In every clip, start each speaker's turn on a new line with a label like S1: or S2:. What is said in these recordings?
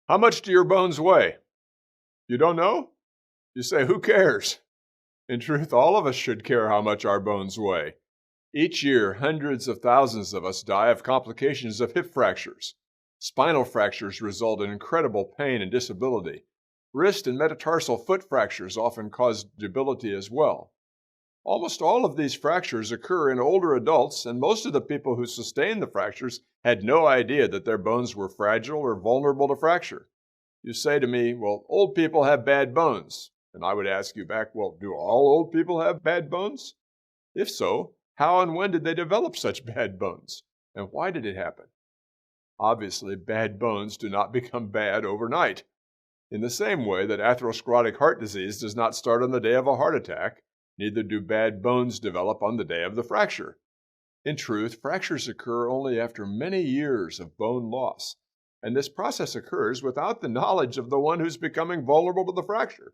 S1: How much do your bones weigh? You don't know? You say, who cares? In truth, all of us should care how much our bones weigh. Each year, hundreds of thousands of us die of complications of hip fractures. Spinal fractures result in incredible pain and disability. Wrist and metatarsal foot fractures often cause debility as well. Almost all of these fractures occur in older adults, and most of the people who sustain the fractures had no idea that their bones were fragile or vulnerable to fracture. You say to me, well, old people have bad bones. And I would ask you back, well, do all old people have bad bones? If so, how and when did they develop such bad bones? And why did it happen? Obviously, bad bones do not become bad overnight. In the same way that atherosclerotic heart disease does not start on the day of a heart attack, neither do bad bones develop on the day of the fracture. In truth, fractures occur only after many years of bone loss, and this process occurs without the knowledge of the one who's becoming vulnerable to the fracture.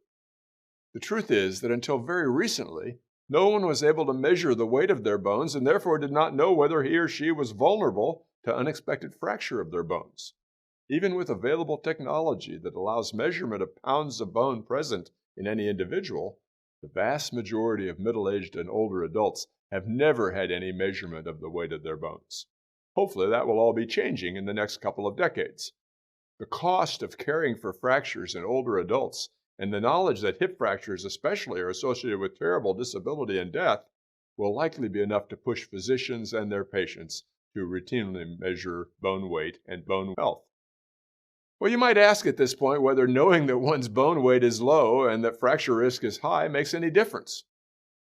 S1: The truth is that until very recently, no one was able to measure the weight of their bones and therefore did not know whether he or she was vulnerable to unexpected fracture of their bones. Even with available technology that allows measurement of pounds of bone present in any individual, the vast majority of middle-aged and older adults have never had any measurement of the weight of their bones. Hopefully that will all be changing in the next couple of decades. The cost of caring for fractures in older adults and the knowledge that hip fractures especially are associated with terrible disability and death will likely be enough to push physicians and their patients to routinely measure bone weight and bone health. Well, you might ask at this point whether knowing that one's bone weight is low and that fracture risk is high makes any difference.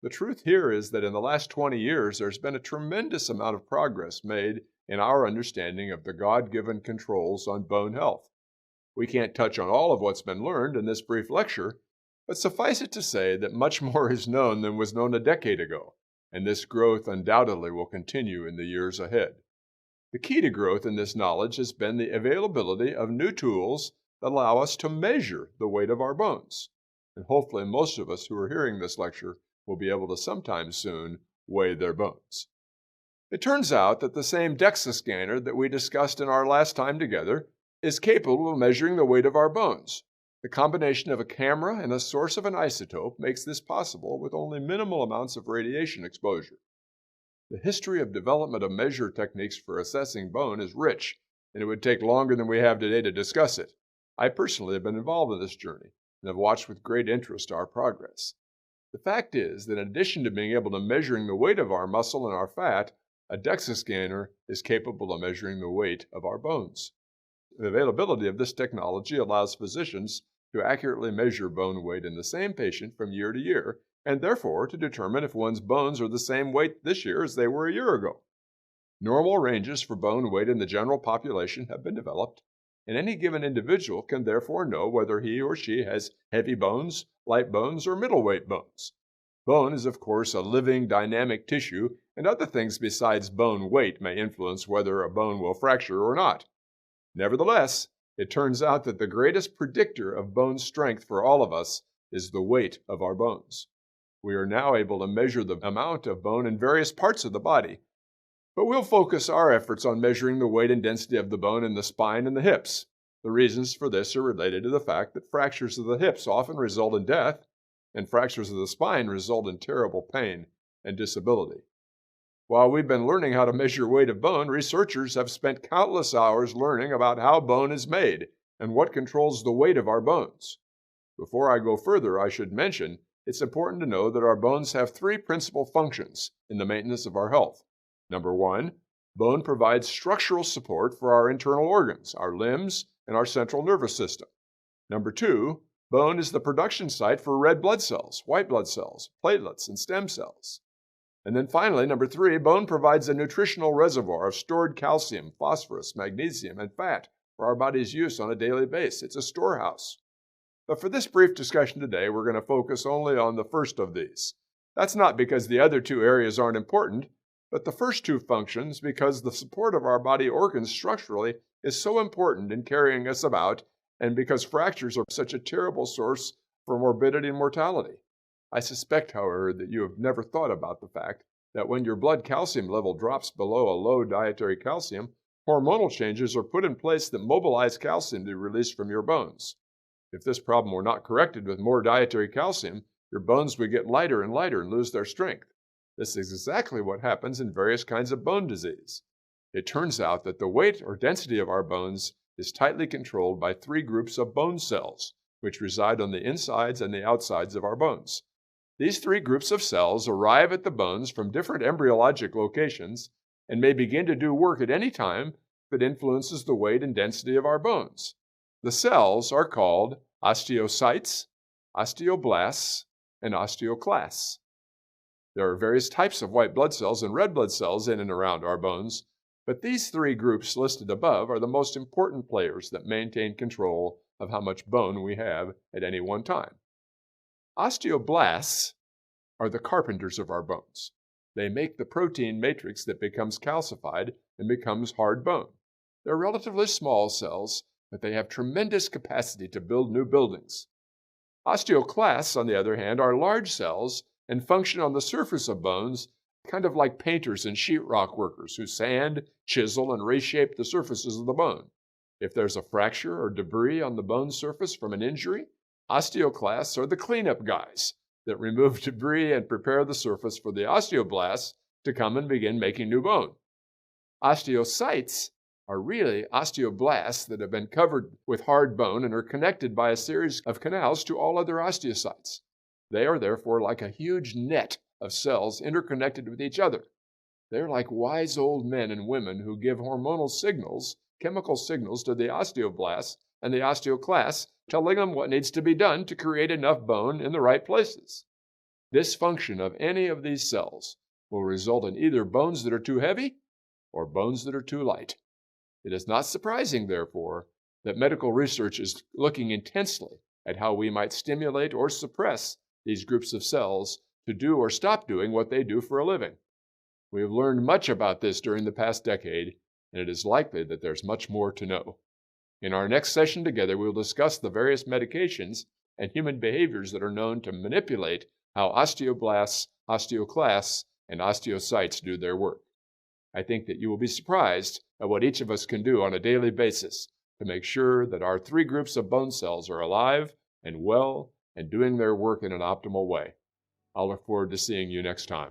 S1: The truth here is that in the last 20 years, there's been a tremendous amount of progress made in our understanding of the God-given controls on bone health. We can't touch on all of what's been learned in this brief lecture, but suffice it to say that much more is known than was known a decade ago, and this growth undoubtedly will continue in the years ahead. The key to growth in this knowledge has been the availability of new tools that allow us to measure the weight of our bones. And hopefully most of us who are hearing this lecture will be able to sometime soon weigh their bones. It turns out that the same DEXA scanner that we discussed in our last time together is capable of measuring the weight of our bones. The combination of a camera and a source of an isotope makes this possible with only minimal amounts of radiation exposure. The history of development of measure techniques for assessing bone is rich, and it would take longer than we have today to discuss it. I personally have been involved in this journey and have watched with great interest our progress. The fact is that in addition to being able to measuring the weight of our muscle and our fat, a DEXA scanner is capable of measuring the weight of our bones. The availability of this technology allows physicians to accurately measure bone weight in the same patient from year to year, and therefore to determine if one's bones are the same weight this year as they were a year ago. Normal ranges for bone weight in the general population have been developed, and any given individual can therefore know whether he or she has heavy bones, light bones, or middleweight bones. Bone is, of course, a living, dynamic tissue, and other things besides bone weight may influence whether a bone will fracture or not. Nevertheless, it turns out that the greatest predictor of bone strength for all of us is the weight of our bones. We are now able to measure the amount of bone in various parts of the body, but we'll focus our efforts on measuring the weight and density of the bone in the spine and the hips. The reasons for this are related to the fact that fractures of the hips often result in death, and fractures of the spine result in terrible pain and disability. While we've been learning how to measure weight of bone, researchers have spent countless hours learning about how bone is made and what controls the weight of our bones. Before I go further, I should mention it's important to know that our bones have three principal functions in the maintenance of our health. Number one, bone provides structural support for our internal organs, our limbs, and our central nervous system. Number two, bone is the production site for red blood cells, white blood cells, platelets, and stem cells. And then finally, number three, bone provides a nutritional reservoir of stored calcium, phosphorus, magnesium, and fat for our body's use on a daily basis. It's a storehouse. But for this brief discussion today, we're going to focus only on the first of these. That's not because the other two areas aren't important, but the first two functions because the support of our body organs structurally is so important in carrying us about, and because fractures are such a terrible source for morbidity and mortality. I suspect, however, that you have never thought about the fact that when your blood calcium level drops below a low dietary calcium, Hormonal changes are put in place that mobilize calcium to be released from your bones. If this problem were not corrected with more dietary calcium, your bones would get lighter and lighter and lose their strength. This is exactly what happens in various kinds of bone disease. It turns out that the weight or density of our bones is tightly controlled by three groups of bone cells, which reside on the insides and the outsides of our bones. These three groups of cells arrive at the bones from different embryologic locations and may begin to do work at any time that influences the weight and density of our bones. The cells are called osteocytes, osteoblasts, and osteoclasts. There are various types of white blood cells and red blood cells in and around our bones, but these three groups listed above are the most important players that maintain control of how much bone we have at any one time. Osteoblasts are the carpenters of our bones. They make the protein matrix that becomes calcified and becomes hard bone. They're relatively small cells, but they have tremendous capacity to build new buildings. Osteoclasts, on the other hand, are large cells and function on the surface of bones, kind of like painters and sheetrock workers who sand, chisel, and reshape the surfaces of the bone. If there's a fracture or debris on the bone surface from an injury, osteoclasts are the cleanup guys that remove debris and prepare the surface for the osteoblasts to come and begin making new bone. Osteocytes are really osteoblasts that have been covered with hard bone and are connected by a series of canals to all other osteocytes. They are therefore like a huge net of cells interconnected with each other. They're like wise old men and women who give hormonal signals, chemical signals to the osteoblasts and the osteoclasts, telling them what needs to be done to create enough bone in the right places. Dysfunction of any of these cells will result in either bones that are too heavy or bones that are too light. It is not surprising, therefore, that medical research is looking intensely at how we might stimulate or suppress these groups of cells to do or stop doing what they do for a living. We have learned much about this during the past decade, and it is likely that there's much more to know. In our next session together, we will discuss the various medications and human behaviors that are known to manipulate how osteoblasts, osteoclasts, and osteocytes do their work. I think that you will be surprised at what each of us can do on a daily basis to make sure that our three groups of bone cells are alive and well and doing their work in an optimal way. I'll look forward to seeing you next time.